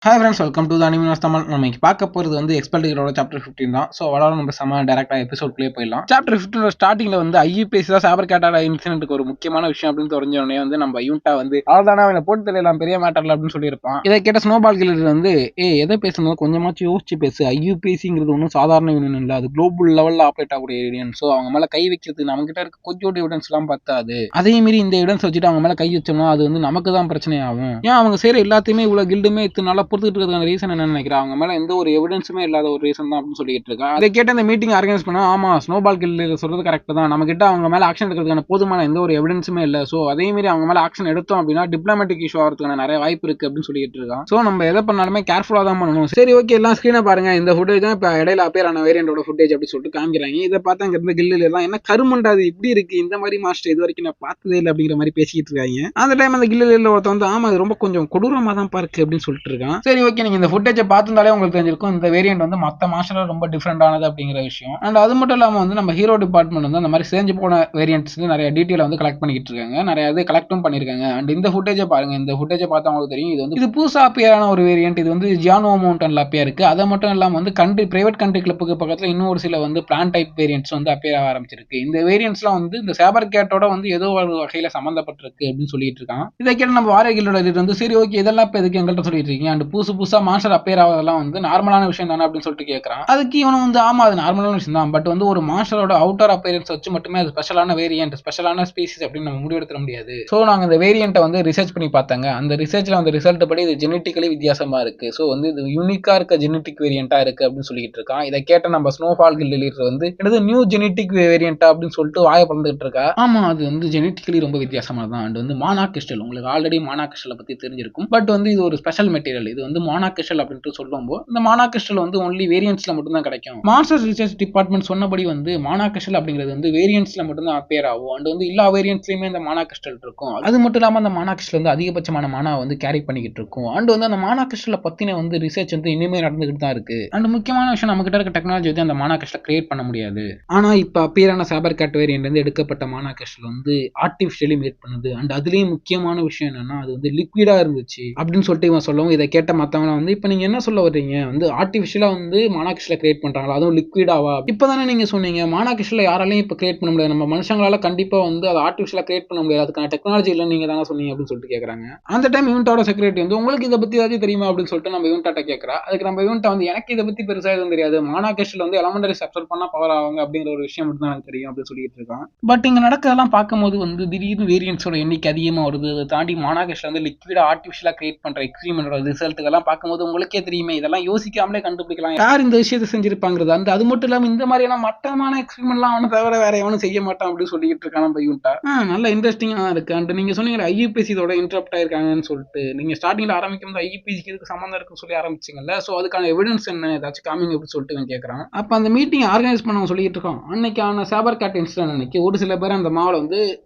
Hi friends, welcome to the அனிமினாஸ் தமிழ். நம்ம இன்னைக்கு பார்க்க போகிறது வந்து எக்ஸ்பெல் டிகிரியோட சாப்டர் 15 தான். ஸோ அவ்வளோ நம்ம செம்ம டேரக்டாக எபிசோட்லேயே போயிடலாம். சாப்டர் 15 ஸ்டார்டிங்கில் வந்து ஐயூபிஎஸ் தான் சைபர் கேட்டாட இன்சிடென்ட்டுக்கு ஒரு முக்கியமான விஷயம் அப்படின்னு தெரிஞ்சோடனே வந்து நம்ம யூனிட்டா வந்து அவ்வளோதானே அவனை போட்டு தெரியலாம் பெரிய மேட்டர்ல அப்படின்னு சொல்லியிருப்பான். இதை கேட்ட ஸ்னோபால் கில்லர் வந்து எதை பேசணும் கொஞ்சமாச்சும் யோசிச்சு பேசு. ஐயூபிஎஸ்ங்கிறது ஒன்றும் சாதாரண யூனியன் இல்லை, அது குளோபல் லெவலில் ஆப்ரேட் ஆகக்கூடிய யூனியன். ஸோ அவங்க மேலே கை வைக்கிறது நம்ம கிட்ட இருக்க கொஞ்சோட எவிடன்ஸ் எல்லாம் பார்த்தாது. அதே மீறி இந்த எவிடன்ஸ் வச்சுட்டு அவங்க மேலே கை வச்சோம்னா அது வந்து நமக்கு தான் பிரச்சனை ஆகும். ஏன் அவங்க செய்யற எல்லாத்தையுமே இவ்வளவு கில்டுமே இத்தனை பொறுத்துட்டு இருக்கிறதுக்கான ரீசன் என்ன நினைக்கிறேன்? அவங்க மேல எந்த ஒரு எவிடன்ஸுமே இல்லாத ஒரு ரீசன் தான் அப்படின்னு சொல்லிட்டு இருக்கா. அதை கேட்ட இந்த மீட்டிங் ஆர்கனைஸ் பண்ணா, ஆமா ஸ்னோபால் கில்லர் சொல்றது கரெக்ட் தான், நம்ம கிட்ட அவங்க மேல ஆக்ஷன் எடுக்கிறதுக்கான போதுமான எந்த ஒரு எவிடன்ஸுமே இல்ல. சோ அதே மாதிரி அவங்க மேல ஆக்ஷன் எடுத்தோம் அப்படின்னா டிப்ளமேட்டிக் இஷ்யூ ஆகிறதுக்கான நிறைய வாய்ப்பு இருக்கு அப்படின்னு சொல்லிட்டு இருக்கான். சோ நம்ம எதை பண்ணாலுமே கேர்ஃபுல்லா தான் பண்ணணும். சரி, ஓகே, எல்லாம் ஸ்கிரீனை பாருங்க. இந்த ஃபுட்டேஜ் தான் இப்ப இடையில அப்பேர் ஆன வேரியண்டோட ஃபுட்டேஜ் அப்படி சொல்லிட்டு காமிக்கிறாங்க. இதை பார்த்தா அங்க இருந்த கில்லில் எல்லாம் என்ன கருமண்டாது இப்படி இருக்கு, இந்த மாதிரி மாஸ்டர் இது வரைக்கும் நான் பார்த்ததே இல்லை அப்படிங்கிற மாதிரி பேசிட்டு இருக்காங்க. அந்த டைம் அந்த கில்லில் ஒருத்த வந்து ஆமா அது ரொம்ப கொஞ்சம் கொடூரமா தான் இருக்கு அப்படின்னு சொல்லிட்டு இருக்கான். சரி, ஓகே, நீங்க இந்த ஃபுட்டேஜை பார்த்துருந்தாலே உங்களுக்கு தெரிஞ்சிருக்கும் இந்த வேரியன்ட் வந்து மற்ற மாஸ்டர்ல ரொம்ப டிஃபரெண்டானது அப்படிங்கிற விஷயம். அண்ட் அது மட்டும் இல்லாமல் வந்து நம்ம ஹீரோ டிபார்ட்மெண்ட் வந்து அந்த மாதிரி சேஞ்ச் போன வேரியன்ட்ஸ் நிறைய டீட்டெயில் வந்து கலெக்ட் பண்ணிட்டு இருக்காங்க, நிறைய இது கலெக்டும் பண்ணிருக்காங்க. அண்ட் இந்த ஃபுட்டேஜை பாருங்க, இந்த ஃபுட்டேஜை பார்த்தா உங்களுக்கு தெரியும் இது வந்து இது புதுசா அப்பியரான ஒரு வேரியன்ட். இது வந்து ஜியானோ மவுண்டன்ல அப்பியா இருக்கு. அதை மட்டும் இல்லாமல் வந்து கண்ட்ரி பிரைவேட் கண்ட்ரி கிளப்புக்கு பக்கத்தில் இன்னும் ஒரு சில வந்து பிளான் டைப் வேரியன்ட்ஸ் வந்து அப்பியர் ஆக ஆரம்பிச்சிருக்கு. இந்த வேரியன்ட்ஸ்லாம் வந்து இந்த சேபர் கேட்டோட வந்து ஏதோ ஒரு வகையில சம்பந்தப்பட்டிருக்கு அப்படின்னு சொல்லிட்டு இருக்கான். இதை கேட்டு நம்ம வாரகிலோட வந்து சரி, ஓகே, இதெல்லாம் இப்போ எதுக்கு எங்கள்கிட்ட சொல்லிட்டு இருக்கீங்க? அண்ட் புதுசா மாஸ்டர் அப்பியர் ஆவதெல்லாம் வந்து நார்மலான விஷயம் தானே அப்படின்னு சொல்லிட்டு கேட்கறான். அதுக்கு இவனும் வந்து ஆமா அது நார்மலான விஷயம் தான், பட் வந்து ஒரு மாஸ்டரோட அவுட்டர் அப்பியரன்ஸ் வச்சு மட்டுமே அது ஸ்பெஷலான வேரியன்ட் ஸ்பெஷலான ஸ்பீசிஸ் அப்படின்னு நம்ம முடிவெடுக்க முடியாது. ஸோ நாங்கள் இந்த வேரியண்ட்டை வந்து ரிசர்ச் பண்ணி பார்த்தாங்க. அந்த ரிசர்ச்ல வந்து ரிசல்ட் படி இது ஜெனட்டிக்கலி வித்தியாசமா இருக்கு. ஸோ வந்து இது யூனிக்கா இருக்க ஜெனட்டிக் வேரியண்டா இருக்கு அப்படின்னு சொல்லிட்டு இருக்கான். இதை கேட்ட நம்ம ஸ்னோபால் கில்லர் வந்து என்னது நியூ ஜெனட்டிக் வேரியண்டா அப்படின்னு சொல்லிட்டு வாய பறந்துட்டு இருக்கா. ஆமா அது வந்து ஜெனட்டிக்கலி ரொம்ப வித்தியாசமானதான். அண்ட் வந்து மானா கிறிஸ்டல், உங்களுக்கு ஆல்ரெடி மானா கிறிஸ்டலை பத்தி தெரிஞ்சிருக்கும், பட் வந்து இது ஒரு ஸ்பெஷல் மெட்டீரியல். இது வந்து மானா கிறிஸ்டல் அப்படின்ட்டு சொல்லும்போது இந்த மானா கிறிஸ்டல் வந்து ஒன்லி வேரியன்ட்ஸ்ல மட்டும் தான் கிடைக்கும். மாஸ்டர் ரிசர்ச் டிபார்ட்மெண்ட் சொன்னபடி வந்து மானா கிறிஸ்டல் அப்படிங்கிறது வந்து வேரியன்ட்ஸ்ல மட்டும் தான் அப்பியர் ஆகும். அண்ட் வந்து எல்லா வேரியன்ட்ஸ்லயுமே இந்த மானா கிறிஸ்டல் இருக்கும். அது மட்டும் இல்லாம அந்த மானா கிறிஸ்டல் வந்து அதிகபட்சமான மானா வந்து கேரி பண்ணிக்கிட்டு இருக்கும். அண்ட் வந்து அந்த மானா கிறிஸ்டலை பத்தின வந்து ரிசர்ச் வந்து இனிமே நடந்துகிட்டு தான் இருக்கு. அண்ட் முக்கியமான விஷயம், நம்ம கிட்ட இருக்க டெக்னாலஜி வந்து அந்த மானா கிறிஸ்டலை கிரியேட் பண்ண முடியாது. ஆனா இப்ப அப்பியரான சைபர் கேட் வேரியன்ட் இருந்து எடுக்கப்பட்ட மானா கிறிஸ்டல் வந்து ஆர்டிஃபிஷியலி மேட் பண்ணுது. அண்ட் அதுலயும் முக்கியமான விஷயம் என்னன்னா அது வந்து லிக்விடா இருந்துச்சு அப்படின்னு சொல்லிட்டு இவன் சொல்லவும் இதை கேட்ட மத்தவங்க வந்து இப்ப நீங்க என்ன சொல்ல வர்றீங்க, வந்து ஆர்டிஃபிஷியலா வந்து மானா கிறிஸ்டலை கிரியேட் பண்றாங்களா, அதுவும் லிக்விடாவா? இப்பதானே நீங்க சொன்னீங்க மானா கிறிஸ்டலை யாராலையும் இப்ப கிரியேட் பண்ண முடியாது, நம்ம மனுஷங்களால கண்டிப்பா வந்து அதை ஆர்டிஃபிஷியலா கிரியேட் பண்ண முடியாது, அதுக்கான டெக்னாலஜி இல்லைன்னு நீங்க தானே சொன்னீங்க அப்படின்னு சொல்லிட்டு கேட்கறாங்க. அந்த டைம் யூனிட்டோட செக்ரட்டரி வந்து உங்களுக்கு இதை பத்தி ஏதாவது தெரியுமா அப்படின்னு சொல்லிட்டு நம்ம யூனிட்டாட்ட கேட்கறா. அதுக்கு நம்ம யூனிட்டா வந்து எனக்கு இதை பத்தி பெருசா எதுவும் தெரியாது, மானா கிறிஸ்டல் வந்து எலமெண்டரிஸ் அப்சர்வ் பண்ணா பவர் ஆவாங்க அப்படிங்கிற ஒரு விஷயம் மட்டும் தான் எனக்கு தெரியும் அப்படின்னு சொல்லிட்டு இருக்கான். பட் இங்க நடக்கிறதெல்லாம் பார்க்கும்போது வந்து திடீர்னு வேரியன்ட்ஸோட எண்ணிக்கை அதிகமா வருது. அதை தாண்டி மானா கிறிஸ்டல் வந்து லிக்விடா ஆர்டிஃபிஷியலா கிரியேட் பண்ற எக்ஸ்பெரிமெண்டோட ரிசல்ட்டுகள்லாம் பார்க்கும்போது உங்களுக்கே தெரியுமே இதெல்லாம் யோசிக்காமலே கண்டுபிடிக்கலாம் யார் இந்த விஷயத்தை செஞ்சிருப்பாங்கிறது. அந்த அது மட்டும் இல்லாம இந்த மாதிரியான மட்டமான எக்ஸ்பெரிமெண்ட்லாம் அவனை தவிர வேற எவனும் செய்ய மாட்டான் அப்படின்னு சொல்லிட்டு இருக்கான் நம்ம யூனிட்டா. நல்ல இன்ட்ரெஸ்டிங்கா இருக்கு. அண்ட் நீங்க சொன்னீங்க ஐயூபிஎஸ்சி இதோட இன்டரப்ட் ஆயிருக்காங்கன்னு சொல்லிட்டு, நீங்க ஸ்டார்டிங்ல ஆரம்பிக்கும் போது ஐயூபிஎஸ்சிக்கு இதுக்கு சம்பந்தம் இருக்குன்னு சொல்லி ஆரம்பிச்சிங்கல்ல, சோ அதுக்கான எவிடன்ஸ் என்ன ஏதாச்சும் காமிங் அப்படின்னு சொல்லிட்டு இவன் கேட்கறான். அப்ப அந்த மீட்டிங் ஆர்கனைஸ் பண்ணவங்க சொல்லிட்டு இருக்கோம், அன்னைக்கான சைபர் கேட் இன்சிடென்ட் அன்னைக்கு ஒரு சில பேர் அந்த மாவுல வந்து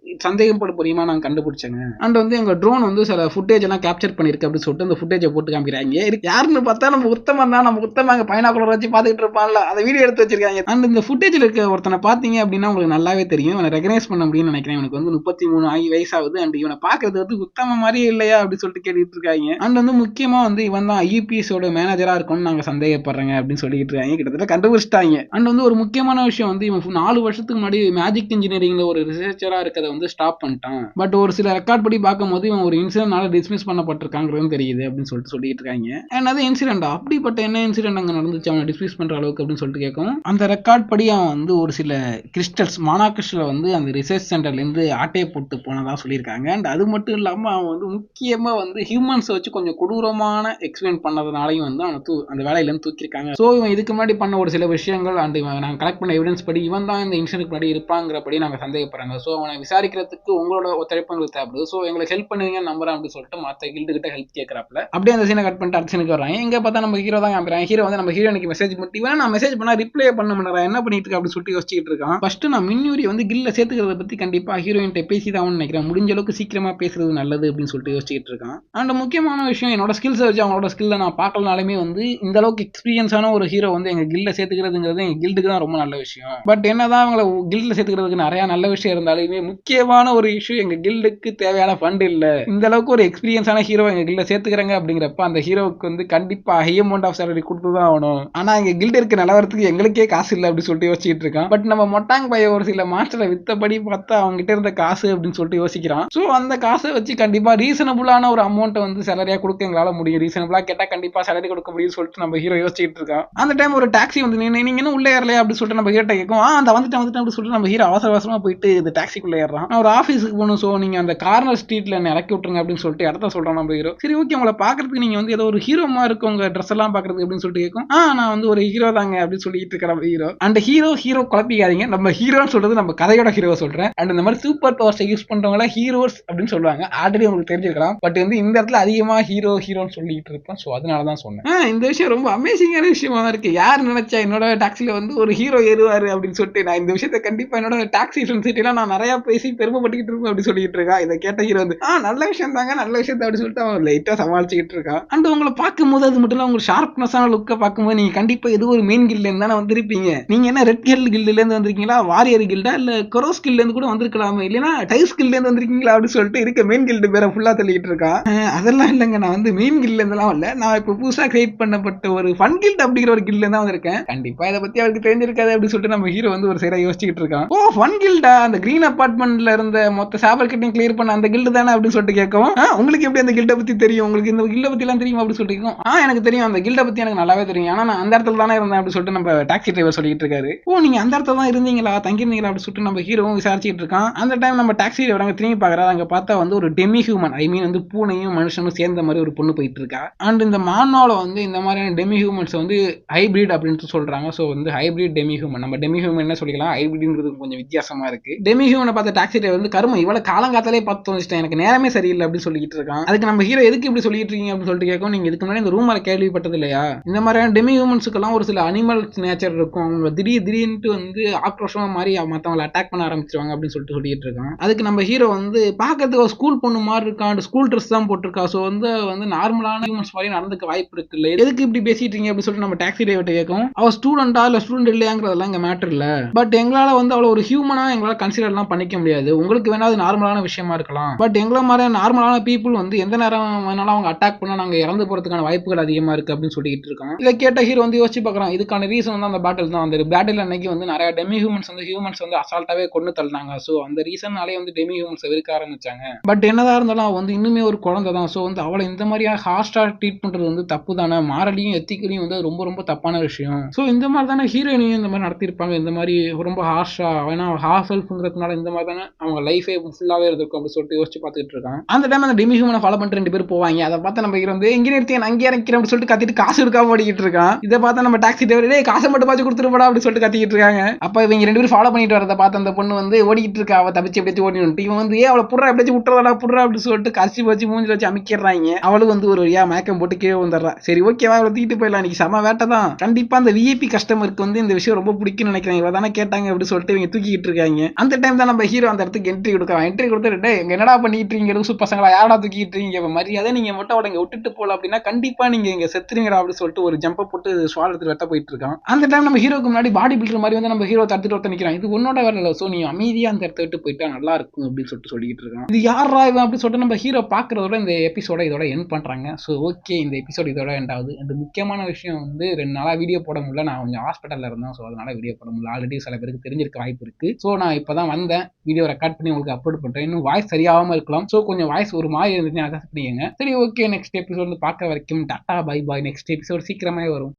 சந்தேகப்பட புரியுமா நாங்க கண்டுபிடிச்சேங்க. அண்ட் வந்து எங்க ட்ரோன் வந்து சில ஃபுட்டேஜ் எல்லாம் கேப்சர் பண்ணிருக்கு அப்படின்னு சொல்லிட்டு அந்த ஃபுட்டேஜை போட்டு காமிக்கிறாங்க. யாருன்னு பார்த்தா நம்ம உத்தமன் தான். நம்ம உத்தமங்க பைனாக்குலர் வச்சு பார்த்துட்டு இருப்பான்ல, அதை வீடியோ எடுத்து வச்சிருக்காங்க. அண்ட் இந்த ஃபுட்டேஜில் இருக்க ஒருத்தனை பார்த்தீங்க அப்படின்னா உங்களுக்கு நல்லாவே தெரியும், இவனை ரெகனைஸ் பண்ண முடியும்னு நினைக்கிறேன். இவனுக்கு வந்து 33 வயசாகுது. அண்ட் இவனை பார்க்கறது வந்து உத்தம மாதிரியே இல்லையா அப்படின்னு சொல்லிட்டு கேட்டுட்டு இருக்காங்க. அண்ட் வந்து முக்கியமா வந்து இவன் தான் ஐயூபிஎஸோட மேனேஜரா இருக்கும்னு நாங்க சந்தேகப்படுறேங்க அப்படின்னு சொல்லிட்டு இருக்காங்க. கிட்டத்தட்ட கண்டுபிடிச்சிட்டாங்க. அண்ட் வந்து ஒரு முக்கியமான விஷயம் வந்து இவன் 4 வருஷத்துக்கு முன்னாடி மேஜிக் இன்ஜினியரிங்ல ஒரு ரிசர்ச்சரா இருக்கிறத வந்து ஸ்டாப் பண்ணிட்டான். பட் ஒரு சில ரெக்கார்ட் படி பார்க்கும்போது இவன் ஒரு இன்சிடென்ட்னால டிஸ்மிஸ் பண்ணப்பட்டிருக்காங்கிறது தெரியுது அப்படின்னு சொல்லிட்டு இருக்காங்க. என்னது இன்சிடென்ட், அப்படிப்பட்ட என்ன இன்சிடென்ட் அங்க நடந்துச்சு அவனை டிஸ்மிஸ் பண்ற அளவுக்கு அப்படின்னு சொல்லிட்டு கேட்கும். அந்த ரெக்கார்ட் படி அவன் வந்து ஒரு சில கிறிஸ்டல்ஸ் மானா கிறிஸ்டல் வந்து அந்த ரிசர்ச் சென்டர்ல இருந்து ஆட்டையை போட்டு போனதா சொல்லியிருக்காங்க. அண்ட் அது மட்டும் இல்லாம அவன் வந்து முக்கியமா வந்து ஹியூமன்ஸ் வச்சு கொஞ்சம் கொடூரமான எக்ஸ்பிளைன் பண்ணதுனாலையும் வந்து அவன் அந்த வேலையில இருந்து தூக்கிருக்காங்க. ஸோ இவன் இதுக்கு முன்னாடி பண்ண ஒரு சில விஷயங்கள் அண்ட் நாங்கள் கலெக்ட் பண்ண எவிடன்ஸ் படி இவன் தான் இந்த இன்சிடென்ட் படி இருப்பாங்கிறபடி நாங்கள் சந்தேகப்படுறாங்க. ஸோ அவனை விசாரிக்கிறதுக்கு உங்களோட ஒத்துழைப்பு எங்களுக்கு தேவைப்படுது. ஸோ எங்களுக்கு ஹெல்ப் பண்ணுவீங்க நம்புறேன் அப்படின்னு சொல்லிட்டு மற்ற கில்டு கிட்ட ஹெல்ப் கேட்கறாப்ல. அப்படியே அந்த சீனை கட் பண்ணிட்டு அடுத்த சீனுக்கு வர்றாங்க. எங்க பார்த்தா நம்ம ஹீரோ தான் காமிக்கிறாங்க. ஹீரோ வந்து நம்ம ஹீரோனுக்கு மெசேஜ் பண்ணி இவன் நான் மெசேஜ் பண்ணா ரிப்ளை பண்ண மாட்டேன், என்ன பண்ணிட்டு இருக்க அப்படின்னு சொல்லிட்டு யோசிச்சுட்டு இருக்கான். ஃபர்ஸ்ட் நான் மின்யூரி வந்து கில்ல சேர்த்துக்கிறத பத்தி கண்டிப்பா ஹீரோயின் பேசி தான் நினைக்கிறேன், முடிஞ்ச அளவுக்கு சீக்கிரமா பேசுறது நல்லது அப்படின்னு சொல்லிட்டு யோசிச்சுட்டு இருக்கான். அண்ட் முக்கியமான விஷயம் என்னோட ஸ்கில்ஸ் வச்சு அவங்களோட ஸ்கில்ல நான் பார்க்கலனாலுமே வந்து இந்த அளவுக்கு எக்ஸ்பீரியன்ஸான ஒரு ஹீரோ வந்து எங்க கில்ல சேர்த்துக்கிறதுங்கிறது எங்க கில்டுக்கு தான் ரொம்ப நல்ல விஷயம். பட் என்னதான் அவங்களை கில்ல சேர்த்துக்கிறதுக்கு நிறைய நல்ல விஷயம் இருந்தாலுமே முக்கியமான ஒரு இஷ்யூ எங்க கில்டுக்கு தேவையான ஃபண்ட் இல்ல. இந்த அளவுக்கு ஒரு எக்ஸ்பீரியன்ஸான ஹீரோ எங்க கில்ல சேர்த்துக்கிறாங்க அப்படிங்கிறப்ப அந்த ஹீரோவுக்கு வந்து கண்டிப்பா ஹை அமௌண்ட் ஆஃப் சேலரி கொடுத்துதான் ஆகணும். ஆனா இங்க கில்ட் இருக்க நிலவரத்துக்கு எங்களுக்கே காசு இல்லை அப்படின்னு சொல்லிட்டு யோசிச்சுட்டு இருக்கான். பட் நம்ம மொட்டாங் பைய ஒரு சில மாஸ்டரை வித்தபடி பார்த்தா அவங்க கிட்ட இருந்த காசு அப்படின்னு சொல்லிட்டு யோசிக்கிறான். ஸோ அந்த காசை வச்சு கண்டிப்பா ரீசனபிளான ஒரு அமௌண்ட்டை வந்து சேலரியா கொடுக்க எங்களால முடியும். ரீசனபிளா கேட்டா கண்டிப்பா சேலரி கொடுக்க முடியும்னு சொல்லிட்டு நம்ம ஹீரோ யோசிச்சுட்டு இருக்கான். அந்த டைம் ஒரு டாக்ஸி வந்து நீங்க இன்னும் உள்ளே ஏறலையா அப்படின்னு சொல்லிட்டு நம்ம ஹீரோ கேட்கும். அந்த வந்துட்டேன் அப்படின்னு சொல்லிட்டு நம்ம ஹீரோ அவசர அவசரமா போயிட்டு இந்த டாக்ஸிக்குள்ள ஏறான். நான் ஒரு ஆஃபீஸுக்கு போகணும், ஸோ நீங்க அந்த கார்னர் ஸ்ட்ரீட்ல என்ன இறக்கி விட்டுருங்க அப்படின்னு சொல்லிட்டு இடத்த சொல்றான் நம்ம ஹீரோ. சரி ஓகே, உங்களை பாக்குறதுக்கு நீங்க வந்து ஏதோ ஒரு ஹீரோமா இருக்கு உங்க ட்ரெஸ் எல்லாம் பாக்குறதுக்கு அப்படின்னு சொல்லிட்டு கேட்கும். நான் வந்து ஒரு ஹீரோ தாங்க அப்படின்னு சொல்லிட்டு இருக்கிற நம்ம ஹீரோ. அந்த ஹீரோ குழப்பிக்காதீங்க, நம்ம ஹீரோன்னு சொல்றது நம்ம கதையோட ஹீரோ சொல்றேன். அண்ட் இந்த மாதிரி சூப்பர் பவர்ஸை யூஸ் பண்றவங்கள ஹீரோஸ் அப்படின்னு சொல்லுவாங்க. ஆல்ரெடி உங்களுக்கு தெரிஞ்சிருக்கலாம். பட் வந்து இந்த இடத்துல அதிகமா ஹீரோன்னு சொல்லிட்டு இருப்பேன். ஸோ அதனாலதான் சொன்னேன். இந்த விஷயம் ரொம்ப அமேசிங்கான விஷயமா இருக்கு. யார் நினைச்சா என்னோட டாக்ஸில வந்து ஒரு ஹீரோ ஏறுவாரு அப்படின்னு சொல்லிட்டு நான் இந்த விஷயத்த கண்டிப்பா என்னோட டாக்ஸி ஃப்ரெண்ட்ஸ் நான் நிறைய பேசி பெருமைப்பட்டுக்கிட்டு இருப்பேன் அப்படி சொல்லிட்டு இருக்கா. இதை கேட்ட ஹீரோ வந்து நல்ல விஷயம் தாங்க, நல்ல விஷயத்த அப்படி சொல்லிட்டு அவன் லைட்டா சமாளிச்சுக்கிட்டு இருக்கான். அண்ட் உங்களை பார்க்கும்போது அது மட்டும் இல்ல, உங்க ஷார்ப்னஸான லுக்கை பார்க்கும்போது நீங்க கண்டிப்பா ஏதோ ஒரு மெயின் கில்ட்ல இருந்து தானே வந்திருப்பீங்க. நீங்க என்ன ரெட் ஹில் கில்ட்ல இருந்து வந்திருக்கீங்களா, வாரியர் கில்டா, இல்ல கொரோஸ் கில்ட்ல இருந்து கூட வந்திருக்கலாமே, இல்லைன்னா டைஸ் கில்ட்ல இருந்து வந்திருக்கீங்களா அப்படின்னு சொல்லிட்டு இருக்க மெயின் கில்டு பேரை ஃபுல்லா தள்ளிட்டு இருக்கான். அதெல்லாம் இல்லைங்க, நான் வந்து மெயின் கில்ட்ல இருந்தெல்லாம் இல்ல, நான் இப்போ புதுசா கிரியேட் பண்ணப்பட்ட ஒரு ஃபன் கில்ட் அப்படிங்கிற ஒரு கில்ட்ல தான் வந்திருக்கேன். கண்டிப்பா இதை பத்தி அவருக்கு தெரிஞ்சிருக்காது அப்படின்னு சொல்லிட்டு நம்ம ஹீரோ வந்து ஒரு சைடா யோசிச்சுட்டு இருக்கான். ஓ ஃபன் கில்டா, அந்த கிரீன் அபார்ட்மெண்ட்ல இருந்த மொத்த சாபர் கிட்டையும் கிளியர் பண்ண அந்த கில்டு தானே அப்படின்னு சொல்லிட்டு கேட்கும். உங்களுக்கு எப்படி அந்த கில்டை பத்தி தெரியும், உங்களுக்கு இந்த கில்டை பத்தி எல்லாம் தெரியும் அப்படின்னு சொல்லிட்டு கேட்கும். எனக்கு தெரியும், அந்த கில்டை பத்தி எனக்கு நல்லாவே தெரியும், ஆனா நான் அந்த இடத்துல தானே இருந்தேன் அப்படின்னு சொல்லிட்டு நம்ம டாக்ஸி டிரைவர் சொல்லிட்டு இருக்காரு. ஓ நீங்க அந்த இடத்துல தான் இருந்தீங்களா, தங்கிருந்தீங்களா அப்படின்னு சொல்லிட்டு நம்ம ஹீரோவும் விசாரிச்சுட்டு இருக்கான். அந்த டைம் நம்ம டாக்ஸி டிரைவர் அங்க திரும்பி பாக்குறாரு. அங்க பார்த்தா வந்து ஒரு டெமி ஹியூமன், ஐ மீன் வந்து பூனையும் மனுஷனும் சேர்ந்த மாதிரி ஒரு பொண்ணு போயிட்டு இருக்கா. அண்ட் இந்த மானால வந்து இந்த மாதிரியான டெமி ஹியூமன்ஸ் வந்து ஹைபிரிட் அப்படின்னு சொல்றாங்க. ஸோ வந்து ஹைபிரிட் டெமி ஹியூமன், நம்ம டெமி ஹியூமன் என்ன சொல்லிக்கலாம், ஹைபிரிட்ங்கிறது கொஞ்சம் வித்தியாசமா இருக்கு. டெமி ஹியூமனை பார்த்த டாக்ஸி டிரைவர் வந்து கரும இவ்வளவு காலங்காத்தாலே பார்த்து வந்துட்டேன், எனக்கு நேரமே சரியில்லை அப்படின்னு சொல்லிட்டு இருக்கான். அதுக்கு நம்ம ஹீரோ எதுக்கு இப்படி சொல்லிட்டு இருக்கீங்க அப்படின்னு சொல்லிட்டு கேட்கும். நீங்க இதுக்கு முன்னாடி இந்த ரூமரை கேள்விப்பட்டது இல்லையா, இந்த மாதிரியான டெமி ஹியூமன்ஸுக்கெல்லாம் ஒரு சில அனிமல்ஸ் நேச்சர் இருக்கும், அவங்க திடீர்னு வந்து ஆக்ரோஷமா மாதிரி மற்றவங்களை அட்டாக் பண்ண ஆரம்பிச்சிருவாங்க அப்படின்னு சொல்லிட்டு இருக்கான். அதுக்கு நம்ம ஹீரோ வந்து பார்க்கறதுக்கு ஒரு ஸ்கூல் பொண்ணு மாதிரி இருக்கான், ஸ்கூல் ட்ரெஸ் தான் போட்டிருக்கா. ஸோ வந்து நார்மலான ஹியூமன்ஸ் மாதிரி நடந்துக்க வாய்ப்பு இருக்கு, இல்லை எதுக்கு இப்படி பேசிட்டு இருக்கீங்க அப்படின்னு சொல்லிட்டு நம்ம டாக்ஸி டிரைவர் கேட்கும். அவ ஸ்டூடெண்டா இல்ல ஸ்டூடெண்ட் இல்லையாங்கிறதெல்லாம் இங்க மேட்டர் இல்ல, பட் எங்களால வந்து அவளை ஒரு ஹியூமனா எங்களால கன்சிடர் எல்லாம் பண்ணிக்க முடியாது. உங்களுக்கு வேணா அது நார்மலான விஷயமா இருக்கலாம், பட் எங்களை மாதிரி நார்மலான பீப்புள் வந்து எந்த நேரம் வேணாலும் அவங்க அட்டாக் பண்ணா நாங்க இறந்து போறதுக்கான வாய்ப்புகள் அதிகமா இருக்கு அப்படின்னு சொல்லிட்டு இருக்கான். இதை கேட்ட ஹீரோ வந்து யோசிச்சு பார்க்கறான். இதுக்கான ரீசன் வந்து அந்த பேட்டில் தான். அந்த பேட்டில் அன்னைக்கு வந்து நிறைய டெமி ஹியூமன்ஸ் வந்து அசால்ட்டாவே கொண்டு தள்ளினாங்க. ஸோ அந்த ரீசன்னாலே வந்து டெமி ஹியூமன்ஸ் வெறுக்க ஆரம்பிச்சாங்க. பட் என்னதான் இருந்தாலும் அவ வந்து இன்னுமே ஒரு குழந்தை தான். ஸோ வந்து அவளை இந்த மாதிரியா ஹார்ஷா ட்ரீட் பண்றது வந்து தப்பு தானே, மாரலியும் எத்திக்கலையும் வந்து ரொம்ப ரொம்ப தப்பான விஷயம். ஸோ இந்த மாதிரி தானே ஹீரோயினையும் இந்த மாதிரி நடத்திருப்பாங்க, இந்த மாதிரி ரொம்ப ஹார்ஷா. ஏன்னா ஹாஃப் செல்ஃப்ங்கிறதுனால இந்த மாதிரி தானே அவங்க லைஃபே ஃபுல்லாவே இருக்கும் அப்படின்னு சொல்லிட்டு யோசிச்சு பார்த்துட்டு இருக்கான். அந்த டைம் அந்த டெமி ஹியூமனை ஃபாலோ பண்ணிட்டு 2 பேர் போவாங்க. அதை பார்த்து நம்ம ஹீரோ வந்து இங்கே நிறுத்தி நான் அங்கே இறக்கிறேன் அப்படின்னு சொல்லிட்டு கத்திட்டு காசு எடுக்காம ஓடிக்கிட்டு இருக்கான். இதை பார்த்தா நம்ம டாக்ஸி டிரைவர் காசை மட்டும் பாச்சு கொடுத்துருப்பா அப்படின்னு சொல்லிட்டு கத்திக்கிட்டு இருக்காங்க. அப்ப இவங்க 2 பேரும் ஃபாலோ பண்ணிட்டு வரதை பார்த்து அந்த பொண்ணு வந்து ஓடிக்கிட்டு இருக்கா. அவ தப்பிச்சு எப்படியாச்சும் ஓடிட்டு இவன் வந்து அவளை புடுறா எப்படியாச்சும் விட்டுறதா புடுறா அப்படின்னு சொல்லிட்டு கசி வச்சு மூஞ்சி வச்சு அமைக்கிறாங்க. அவளும் வந்து ஒரு மயக்கம் போட்டு கீழே வந்துடுறா. சரி ஓகேவா, அவளை தூக்கிட்டு போயிடலாம், இன்னைக்கு செம வேட்டை தான். கண்டிப்பா அந்த விஐபி கஸ்டமருக்கு வந்து இந்த விஷயம் ரொம்ப பிடிக்கும்னு நினைக்கிறேன், இவ தானே கேட்டாங்க அப்படின்னு சொல்லிட்டு இவங்க தூக்கிட்டு இருக்காங்க. அந்த டைம் தான் நம்ம ஹீரோ அந்த இடத்துக்கு என்ட்ரி கொடுக்குறான். என்ட்ரி கொடுத்துட்டு என்னடா பண்ணிட்டு இருக்கீங்க லூசு பசங்களா, யாரா தூக்கிட்டு இருக்கீங்க, மரியாதை நீங்க மட்டும் அவளை விட்டுட்டு போல அப்படின்னா கண்டிப்பா நீங்க இங்க செத்துறீங்கடா அப்படின்னு சொல்லிட்டு ஒரு ஜம்பை போட்டு ஸ்வால் எடுத்து வெட்ட போயிட்டு இருக்கான். அந்த டைம் நம்ம ஹீரோக்கு முன்னாடி பாடி பில்டர் மாதிரி வந்து நம்ம ஹீரோ தடுத்துட்டு ஒருத்த நிக்கிறான். இது உன்னோட வரல, சோ நீ அமைதியா அந்த இடத்த விட்டு போயிட்டா நல்லா இருக்கும் அப்படின்னு சொல்லிட்டு இருக்கான். இது யாரா இவன் அப்படின்னு சொல்லிட்டு நம்ம ஹீரோ பாக்குறதோட இந்த எபிசோட இதோட எண்ட் பண்றாங்க. ஸோ ஓகே, இந்த எபிசோட் இதோட எண்ட் ஆகுது. அந்த முக்கியமான விஷயம் வந்து 2 நாளா வீடியோ போட முடியல, நான் கொஞ்சம் ஹாஸ்பிட்டல்ல இருந்தேன். ஸோ அதனால வீடியோ போட முடியல. ஆல்ரெடி சில பேருக்கு தெரிஞ்சிருக்க வாய்ப்பு இருக்கு. ஸோ நான் இப்பதான் வந்தேன், வீடியோ ரெக்கார்ட் பண்ணி உங்களுக்கு அப்லோட் பண்றேன். இன்னும் வாய்ஸ் சரியாகாம இருக்கலாம், ஸோ கொஞ்சம் வாய்ஸ் ஒரு மாதிரி இருந்துச்சுன்னா அட்ஜஸ்ட் பண்ணிக்கங்க. சரி ஓகே, நெக்ஸ்ட் எபிசோட் வந்து பார்க்க வரைக்கும் tata bye bye. Next episode சீக்கிரமே வரும்.